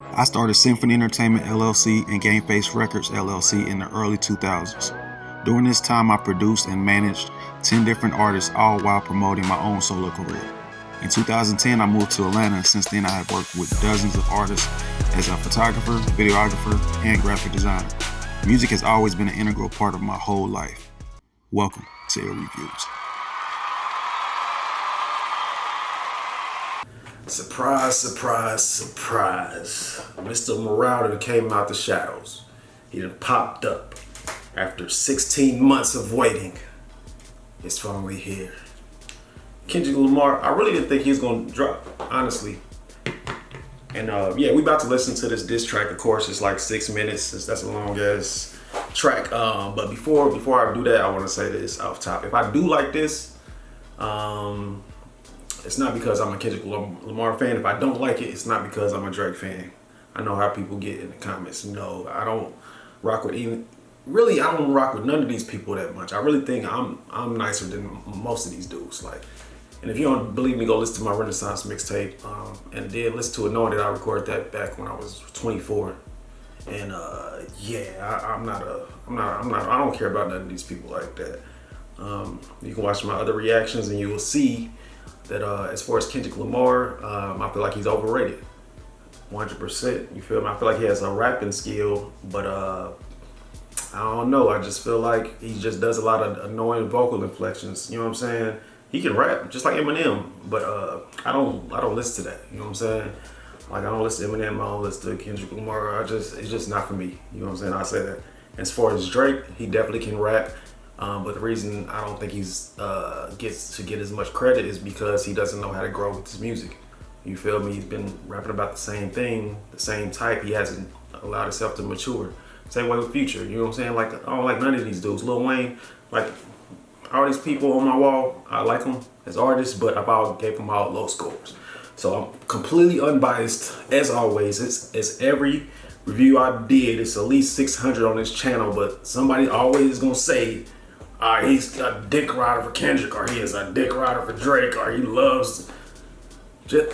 I started Symphony Entertainment LLC and Game Face Records LLC in the early 2000s. During this time, I produced and managed 10 different artists, all while promoting my own solo career. In 2010, I moved to Atlanta, and since then I have worked with dozens of artists as a photographer, videographer, and graphic designer. Music has always been an integral part of my whole life. Welcome to Air Reviews. Surprise, surprise, surprise. Mr. Morale that came out the shadows. He done popped up after 16 months of waiting. It's finally here. Kendrick Lamar, I really didn't think he was gonna drop, honestly. And yeah, we about to listen to this diss track. Of course, it's like 6 minutes. That's a long ass track. But before I do that, I want to say this off top. If I do like this, it's not because I'm a Kendrick Lamar fan. If I don't like it, it's not because I'm a Drake fan. I know how people get in the comments. No, I don't rock with even. Really, I don't rock with none of these people that much. I really think I'm nicer than most of these dudes. Like, and if you don't believe me, go listen to my Renaissance mixtape. And then listen to it, knowing that I recorded that back when I was 24. And yeah, I don't care about none of these people like that. You can watch my other reactions and you will see that as far as Kendrick Lamar, I feel like he's overrated, 100%. You feel me? I feel like he has a rapping skill, but I don't know. I just feel like he just does a lot of annoying vocal inflections. You know what I'm saying? He can rap just like Eminem, but I don't listen to that. You know what I'm saying? Like, I don't listen to Eminem. I don't listen to Kendrick Lamar. It's just not for me. You know what I'm saying? I say that. As far as Drake, he definitely can rap. But the reason I don't think he's gets to get as much credit is because he doesn't know how to grow with his music. You feel me? He's been rapping about the same thing, the same type. He hasn't allowed himself to mature. Same way with Future. You know what I'm saying? Like, I don't like none of these dudes. Lil Wayne, like, all these people on my wall, I like them as artists, but I've all gave them all low scores. So I'm completely unbiased, as always. It's every review I did. It's at least 600 on this channel, but somebody always gonna say, he's a dick rider for Kendrick, or he is a dick rider for Drake, or he loves.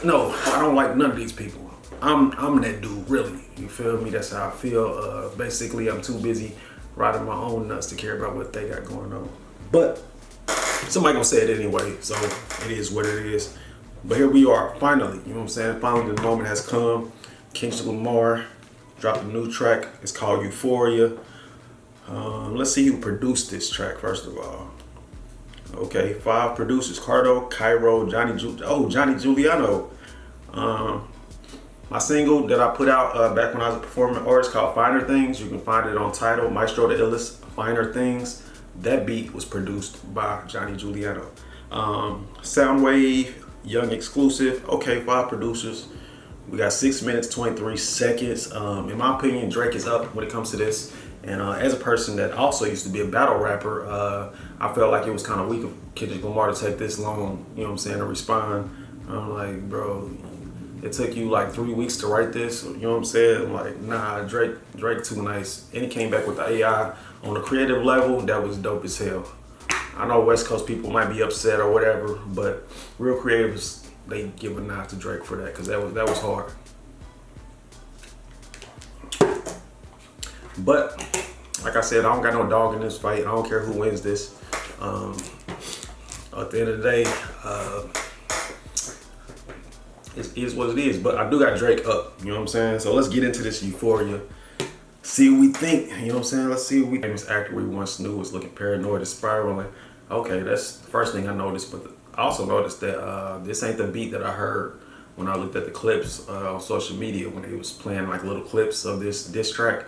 No, I don't like none of these people. I'm that dude, really. You feel me? That's how I feel. Basically, I'm too busy riding my own nuts to care about what they got going on. But somebody gonna say it anyway, so it is what it is. But here we are, finally. You know what I'm saying? Finally, the moment has come. Kendrick Lamar dropped a new track. It's called Euphoria. Let's see who produced this track, first of all. Okay, 5 producers: Cardo, Cairo, Johnny Giuliano. My single that I put out back when I was a performing artist called Finer Things. You can find it on Tidal, Maestro the Illest, Finer Things. That beat was produced by Johnny Giuliano. Soundwave, Young Exclusive. Okay, 5 producers. We got 6 minutes, 23 seconds. In my opinion, Drake is up when it comes to this. And as a person that also used to be a battle rapper, I felt like it was kind of weak of Kendrick Lamar to take this long, you know what I'm saying, to respond. I'm like, bro, it took you like 3 weeks to write this, you know what I'm saying? I'm like, nah, Drake too nice. And he came back with the AI on a creative level that was dope as hell. I know West Coast people might be upset or whatever, but real creatives, they give a nod to Drake for that, because that was hard. But like I said, I don't got no dog in this fight. I don't care who wins this. At the end of the day, it is what it is. But I do got Drake up, you know what I'm saying? So let's get into this Euphoria. See what we think, you know what I'm saying? Let's see what we think. Famous actor we once knew was looking paranoid and spiraling. Okay, that's the first thing I noticed. But I also noticed that this ain't the beat that I heard when I looked at the clips on social media when they was playing like little clips of this diss track.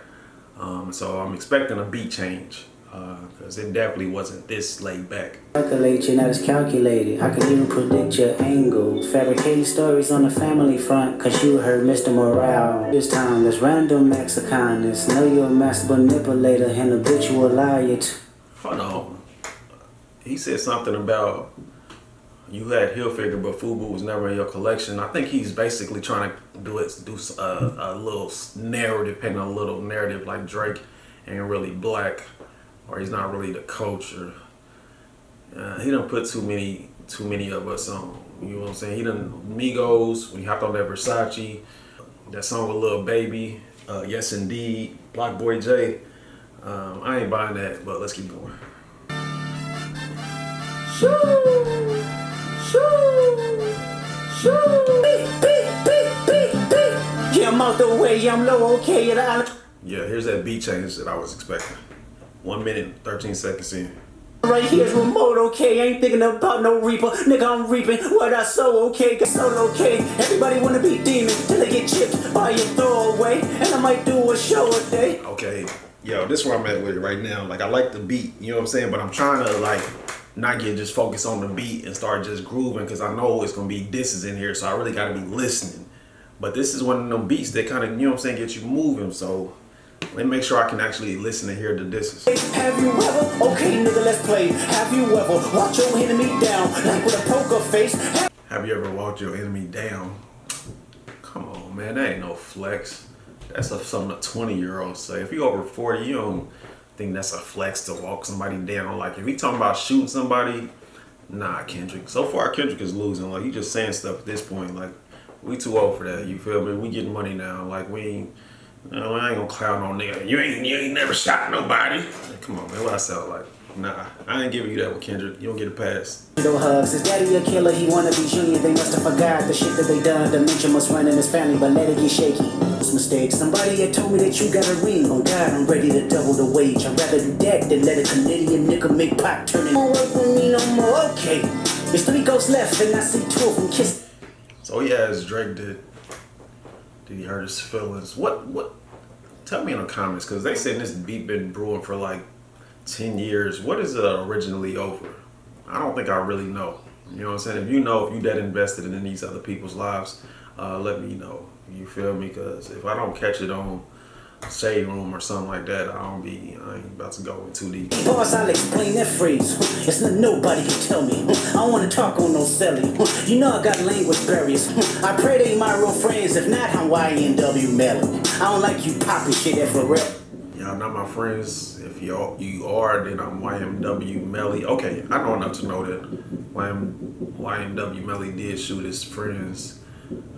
So I'm expecting a beat change, because it definitely wasn't this laid back. Calculate, you're not as calculated. I can even predict your angles. Fabricating stories on the family front, cause you heard Mr. Morale. This time, there's random acts of kindness. Know you're a master manipulator and habitual liar. Hold on. He said something about you had Hilfiger, but Fubu was never in your collection. I think he's basically trying to do a little narrative, paint a little narrative like Drake ain't really black, or he's not really the culture. He done put too many of us on. You know what I'm saying? He done Migos when he hopped on that Versace. That song with Lil Baby, Yes Indeed, Block Boy J. I ain't buying that, but let's keep going. Shoo, shoo, shoo. Beep, beep, beep, beep, beep. Yeah, I'm out the way, I'm low, okay, and I. Yeah, here's that beat change that I was expecting. 1 minute, 13 seconds in. Right here's remote, okay, ain't thinking about no reaper. Nigga, I'm reaping what I sow, okay, get sold, okay. Everybody wanna be demon till they get chipped by your throwaway. And I might do a show a day. Okay, yo, this is where I'm at with it right now. Like, I like the beat, you know what I'm saying? But I'm trying to, like, not get just focused on the beat and start just grooving, because I know it's gonna be disses in here, so I really gotta be listening. But this is one of them beats that kind of, you know what I'm saying, get you moving, so let me make sure I can actually listen and hear the disses. Have you ever, okay nigga, let's play. Have you ever watch your enemy down like with a poker face? Have you ever walked your enemy down? Come on, man, that ain't no flex. That's something a 20-year-old say. If you over 40, you don't think that's a flex to walk somebody down. Like, if he talking about shooting somebody, nah, Kendrick. So far, Kendrick is losing. Like, he just saying stuff at this point. Like, we too old for that, you feel me? We getting money now. Like, we ain't, you know, I ain't gonna clown on nigga. You ain't never shot nobody. Like, come on, man, what I sound like? Nah, I ain't giving you that with Kendrick. You don't get a pass. No hugs, his daddy a killer, he wanna be junior. They must have forgot the shit that they done. Dementia must run in his family, but let it get shaky. It's mistake. Somebody had told me that you got a ring. On God, I'm ready to double the wage. I'd rather do that than let a Canadian nigga make pot turn it. Won't work with me no more, okay. There's 3 ghosts left and I see 2 of them kiss. So yeah, as Drake did he hurt his feelings? What? Tell me in the comments, because they said this beat been brewing for like 10 years. What is it originally over? I don't think I really know. You know what I'm saying? If you know, if you that invested in these other people's lives, let me know. You feel me? Because if I don't catch it on Shade Room or something like that, I ain't about to go in too deep. Boss, I'll explain that phrase. It's not nobody can tell me. I don't wanna talk on no celly. You know I got language barriers. I pray they my real friends. If not, I'm YNW Melly. I don't like you popping shit that for real. Y'all not my friends. If you are, then I'm YMW Melly. Okay, I know enough to know that YMW Melly did shoot his friends.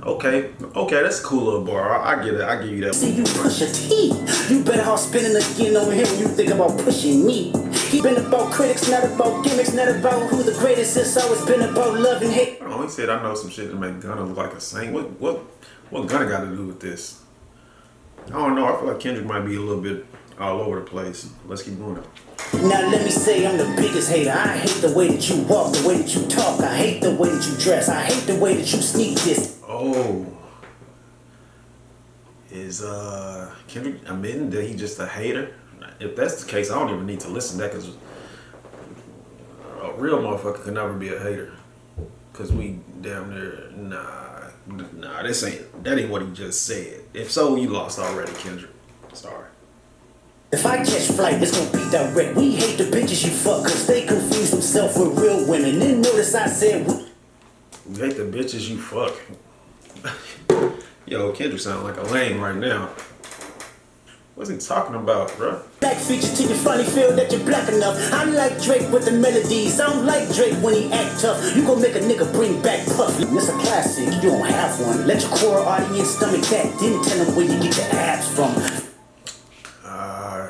Okay, that's a cool little bar. I get it. I give you that. See you push a T. You better off spinning again on him when you think about pushing me. He been about critics, not about gimmicks, not about who the greatest is. Always been about love and hate. Oh, he said I know some shit to make Gunna look like a saint. What Gunna got to do with this? I don't know. I feel like Kendrick might be a little bit all over the place. Let's keep going. Now let me say I'm the biggest hater. I hate the way that you walk, the way that you talk. I hate the way that you dress. I hate the way that you sneak this. Oh. Is Kendrick admitting that he's just a hater? If that's the case, I don't even need to listen to that, because a real motherfucker can never be a hater. Because we damn near, nah, that ain't what he just said. If so, you lost already, Kendrick. Sorry. If I catch flight, it's gonna be direct. We hate the bitches you fuck, cause they confuse themselves with real women. Then notice I said we hate the bitches you fuck. Yo, Kendrick sound like a lame right now. What's he talking about, bro? Black feature to your funny, feel that you're black enough. I like Drake with the melodies. I don't like Drake when he act tough. You gon' make a nigga bring back Puff. It's a classic, you don't have one. Let your core audience stomach that. Then tell them where you get your abs from.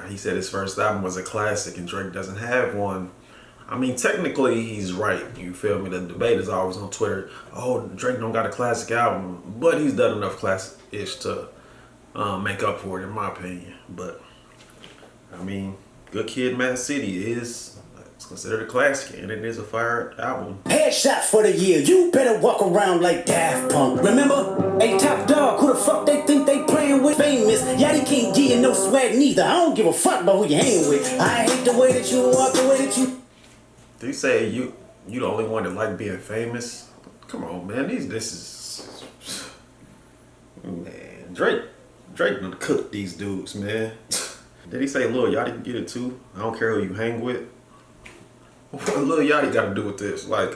He said his first album was a classic and Drake doesn't have one. I mean, technically he's right. You feel me? The debate is always on Twitter. Oh, Drake don't got a classic album, but he's done enough classic-ish to make up for it, in my opinion. But I mean, Good Kid, Mad City it's considered a classic, and it is a fire album. Headshot for the year. You better walk around like Daft Punk. Remember? Hey, Top Dog, who the fuck they think they playing with? Famous. Yachty can't give you no swag neither. I don't give a fuck about who you hanging with. I hate the way that you walk, the way that you. Do you say you the only one that like being famous? Come on, man. This is man. Drake done cooked these dudes, man. Did he say Lil Yachty can get it too? I don't care who you hang with. What Lil Yachty got to do with this? Like,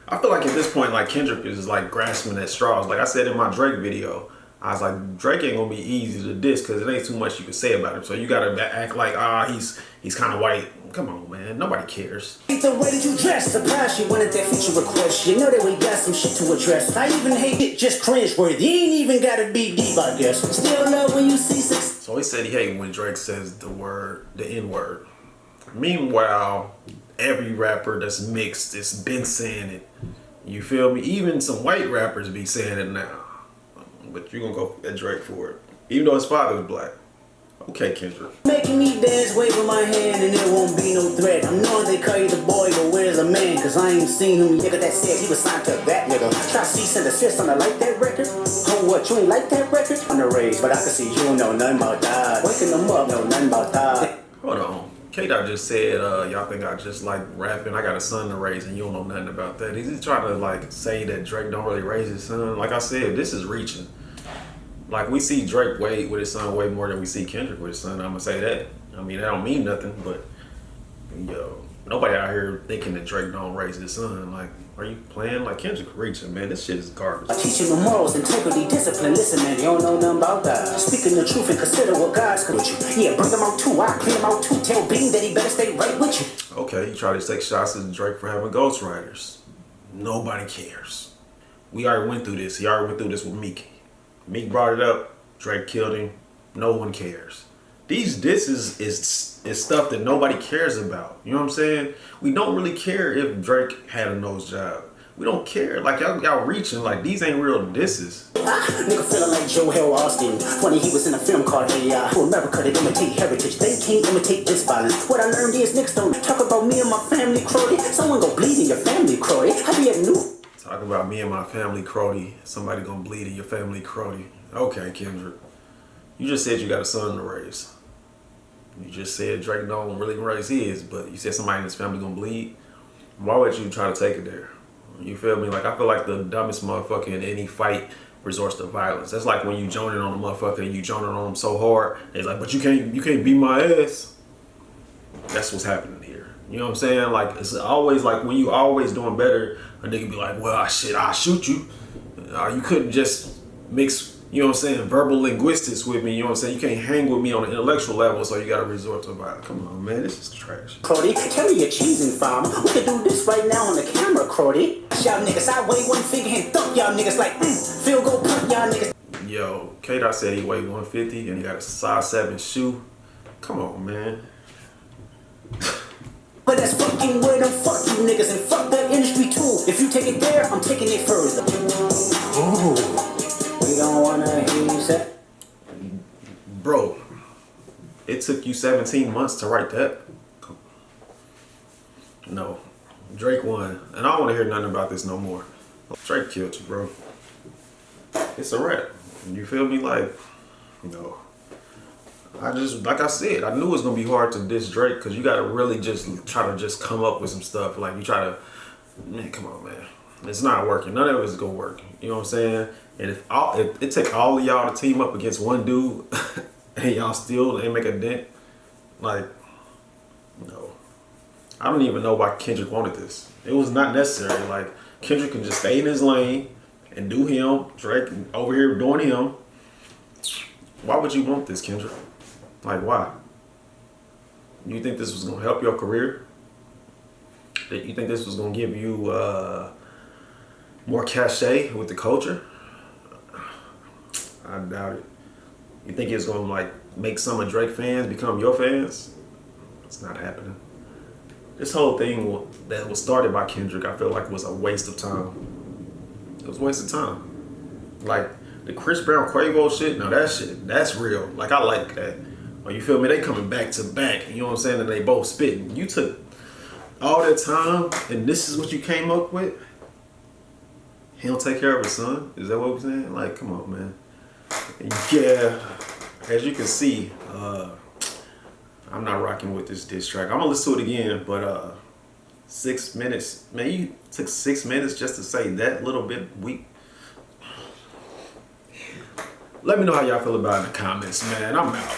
I feel like at this point, like Kendrick is like grasping at straws. Like I said in my Drake video, I was like, Drake ain't gonna be easy to diss because it ain't too much you can say about him. So you gotta act like, he's kind of white. Come on, man. Nobody cares. The way that you dress, surprise you wanted that feature request. You know that we got some shit to address. I even hate it, just cringeworthy. You ain't even gotta be deep, I guess. Still love when you see six. So he said he hate when Drake says the N-word. Meanwhile, every rapper that's mixed has been saying it. You feel me? Even some white rappers be saying it now. But you're gonna go at Drake for it. Even though his father was black. Okay, Kendrick. Making me dance, waving my hand, and it won't be no threat. I'm knowing they call you the boy, but where's the man? Cause I ain't seen him nigga that said he was signed to that nigga. Try cease and desist on the like that record. Oh, what, you ain't like that record? On the race, but I can see you don't know nothing about that. Waking them up, know nothing about that. Hold on. K-Dot just said, y'all think I just like rapping. I got a son to raise and you don't know nothing about that. He's trying to like say that Drake don't really raise his son. Like I said, this is reaching. Like we see Drake with his son way more than we see Kendrick with his son. I'm gonna say that. I mean, that don't mean nothing, but nobody out here thinking that Drake don't raise his son. Like, are you playing? Like Kendrick reaching, man. This shit is garbage. I teach you the morals, integrity, discipline. Listen, man, you don't know nothing about that. Speaking the truth and consider what God's good with you. Yeah, bring them out too. I clean them out too. Tell Bean that he better stay right with you. Okay, you try to take shots at Drake for having ghostwriters. Nobody cares. We already went through this. He already went through this with Meek. Meek brought it up. Drake killed him. No one cares. These disses is stuff that nobody cares about. You know what I'm saying? We don't really care if Drake had a nose job. We don't care. Like y'all reaching. Like these ain't real disses. Nigga feeling like Joel Austin. Funny he was in a film called AI. Who America to imitate heritage. They can't imitate this violence. What I learned is niggas don't talk about me and my family, Crody. Someone go bleed in your family, Crody. I be at new. Talk about me and my family, Crody. Somebody gonna bleed in your family, Crody. Okay, Kendrick. You just said you got a son to raise. You just said Drake don't really raise his, but you said somebody in his family gonna bleed. Why would you try to take it there? You feel me? Like I feel like the dumbest motherfucker in any fight resorts to violence. That's like when you joning on a motherfucker and you joning on him so hard, it's like, but you can't beat my ass. That's what's happening here. You know what I'm saying? Like it's always like when you always doing better, a nigga be like, well, shit, I'll shoot you. You couldn't just mix, you know what I'm saying, verbal linguistics with me. You know what I'm saying? You can't hang with me on an intellectual level, so you gotta resort to violence. Come on, man, this is trash. Crody, tell me your cheesing farm. We can do this right now on the camera, Crody. Y'all niggas, I weigh one figure and thump y'all niggas like, field goal pump y'all niggas. Yo, K-Dot said he weighed 150 and he got a size 7 shoe. Come on, man. But that's fucking weird and fuck you niggas and fuck that industry too. If you take it there, I'm taking it further. Ooh, we don't wanna hear you say. Bro, it took you 17 months to write that? No. Drake won. And I don't want to hear nothing about this no more. Drake killed you, bro. It's a wrap. You feel me? Like, I just, like I said, I knew it was going to be hard to diss Drake because you got to really just try to just come up with some stuff. Like, you try to, man, come on, man. It's not working. None of it is going to work. You know what I'm saying? And if it take all of y'all to team up against one dude and y'all still ain't make a dent, like, no. I don't even know why Kendrick wanted this. It was not necessary. Like, Kendrick can just stay in his lane and do him. Drake over here doing him. Why would you want this, Kendrick? Like, why? You think this was going to help your career? You think this was going to give you more cachet with the culture? I doubt it. You think it's going to, like, make some of Drake fans become your fans? It's not happening. This whole thing that was started by Kendrick, I feel like was a waste of time. It was a waste of time. Like, the Chris Brown Quavo shit, now that shit, that's real. Like, I like that. Or you feel me? They coming back to back, you know what I'm saying? And they both spitting. You took all that time, and this is what you came up with? He don't take care of his son? Is that what we're saying? Like, come on, man. Yeah, as you can see, I'm not rocking with this diss track. I'm gonna listen to it again, but 6 minutes, man, you took 6 minutes just to say that little bit weak. Let me know how y'all feel about it in the comments, man. I'm out.